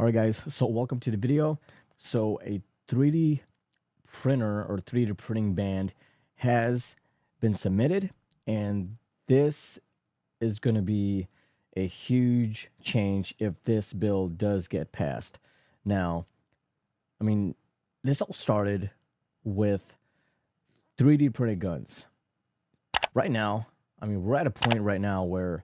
All right, guys, so welcome to the video. So a 3D printer or 3D printing band has been submitted, and this is going to be a huge change if this bill does get passed. Now, I mean, this all started with 3D printed guns. Right now, I mean, we're at a point right now where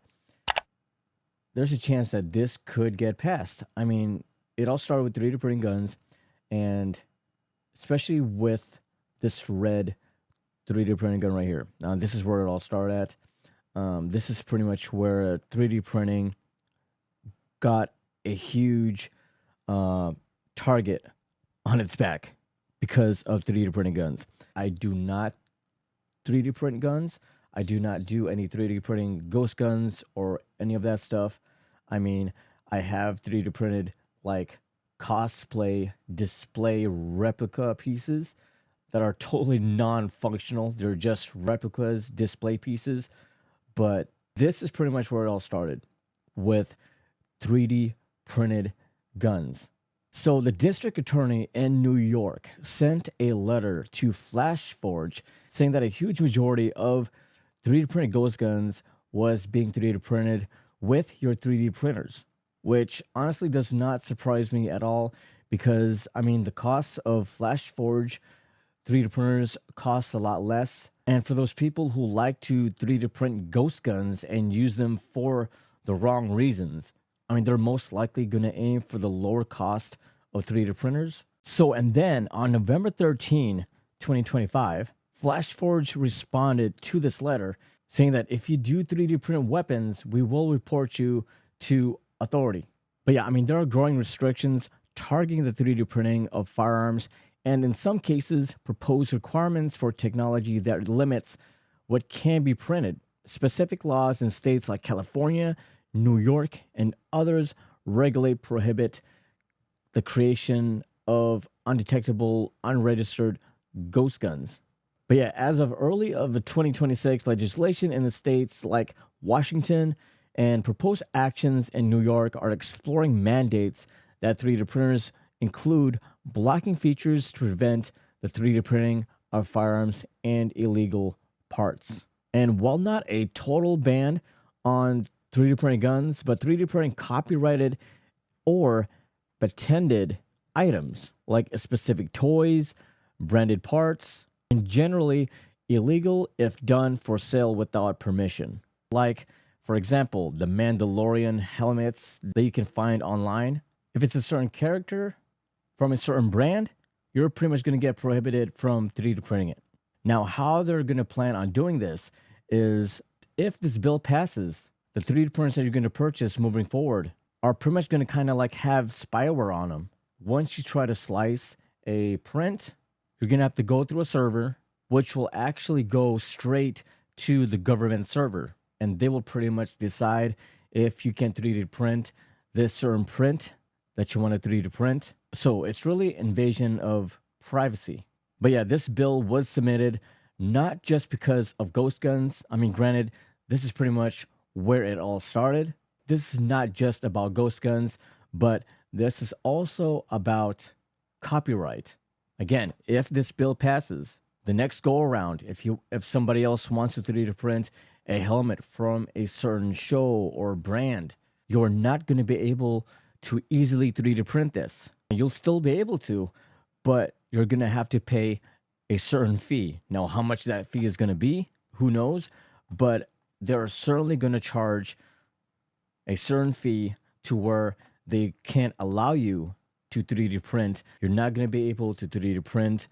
there's a chance that this could get passed. I mean, it all started with 3D printing guns, and especially with this red 3D printing gun right here. Now, this is where it all started at. This is pretty much where 3D printing got a huge target on its back because of 3D printing guns. I do not 3D print guns. I do not do any 3D printing ghost guns or any of that stuff. I mean, I have 3D printed like cosplay display replica pieces that are totally non-functional. They're just replicas, display pieces. But this is pretty much where it all started, with 3D printed guns. So the district attorney in New York sent a letter to Flashforge saying that a huge majority of 3D printed ghost guns was being 3D printed with your 3D printers, which honestly does not surprise me at all, because I mean, the costs of Flashforge 3D printers cost a lot less. And for those people who like to 3D print ghost guns and use them for the wrong reasons, I mean, they're most likely going to aim for the lower cost of 3D printers. So, and then on November 13, 2025, Flashforge responded to this letter saying that if you do 3D print weapons, we will report you to authority. But yeah, I mean, there are growing restrictions targeting the 3D printing of firearms, and in some cases, proposed requirements for technology that limits what can be printed. Specific laws in states like California, New York, and others regulate, prohibit the creation of undetectable, unregistered ghost guns. But yeah, as of early of the 2026 legislation in the states like Washington and proposed actions in New York are exploring mandates that 3D printers include blocking features to prevent the 3D printing of firearms and illegal parts. And while not a total ban on 3D printing guns, but 3D printing copyrighted or patented items like specific toys, branded parts, and generally illegal if done for sale without permission. Like, for example, the Mandalorian helmets that you can find online. If it's a certain character from a certain brand, you're pretty much going to get prohibited from 3D printing it. Now, how they're going to plan on doing this is, if this bill passes, the 3D printers that you're going to purchase moving forward are pretty much going to kind of like have spyware on them. Once you try to slice a print, you're going to have to go through a server, which will actually go straight to the government server. And they will pretty much decide if you can 3D print this certain print that you want to 3D print. So it's really invasion of privacy. But yeah, this bill was submitted not just because of ghost guns. I mean, granted, this is pretty much where it all started. This is not just about ghost guns, but this is also about copyright. Again, if this bill passes, the next go around, if somebody else wants to 3D print a helmet from a certain show or brand, you're not going to be able to easily 3D print this. You'll still be able to, but you're going to have to pay a certain fee. Now, how much that fee is going to be, who knows? But they're certainly going to charge a certain fee to where they can't allow you to 3D print. You're not going to be able to 3D print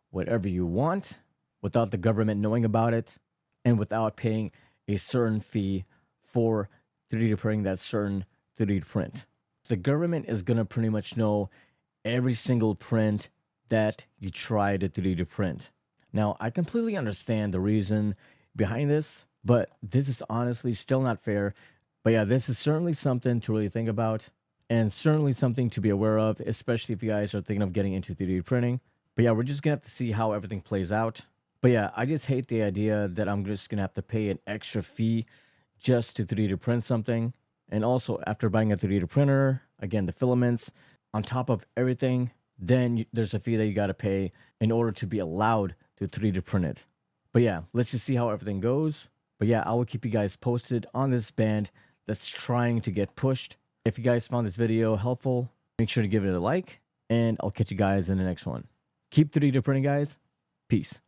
whatever you want without the government knowing about it and without paying a certain fee for 3D printing that certain 3D print. The government is going to pretty much know every single print that you try to 3D print. Now, I completely understand the reason behind this, but this is honestly still not fair. But yeah, this is certainly something to really think about, and certainly something to be aware of, especially if you guys are thinking of getting into 3D printing. But yeah, we're just going to have to see how everything plays out. But yeah, I just hate the idea that I'm just going to have to pay an extra fee just to 3D print something. And also, after buying a 3D printer, again, the filaments, on top of everything, then there's a fee that you got to pay in order to be allowed to 3D print it. But yeah, let's just see how everything goes. But yeah, I will keep you guys posted on this band that's trying to get pushed. If you guys found this video helpful, make sure to give it a like, and I'll catch you guys in the next one. Keep 3D printing, guys. Peace.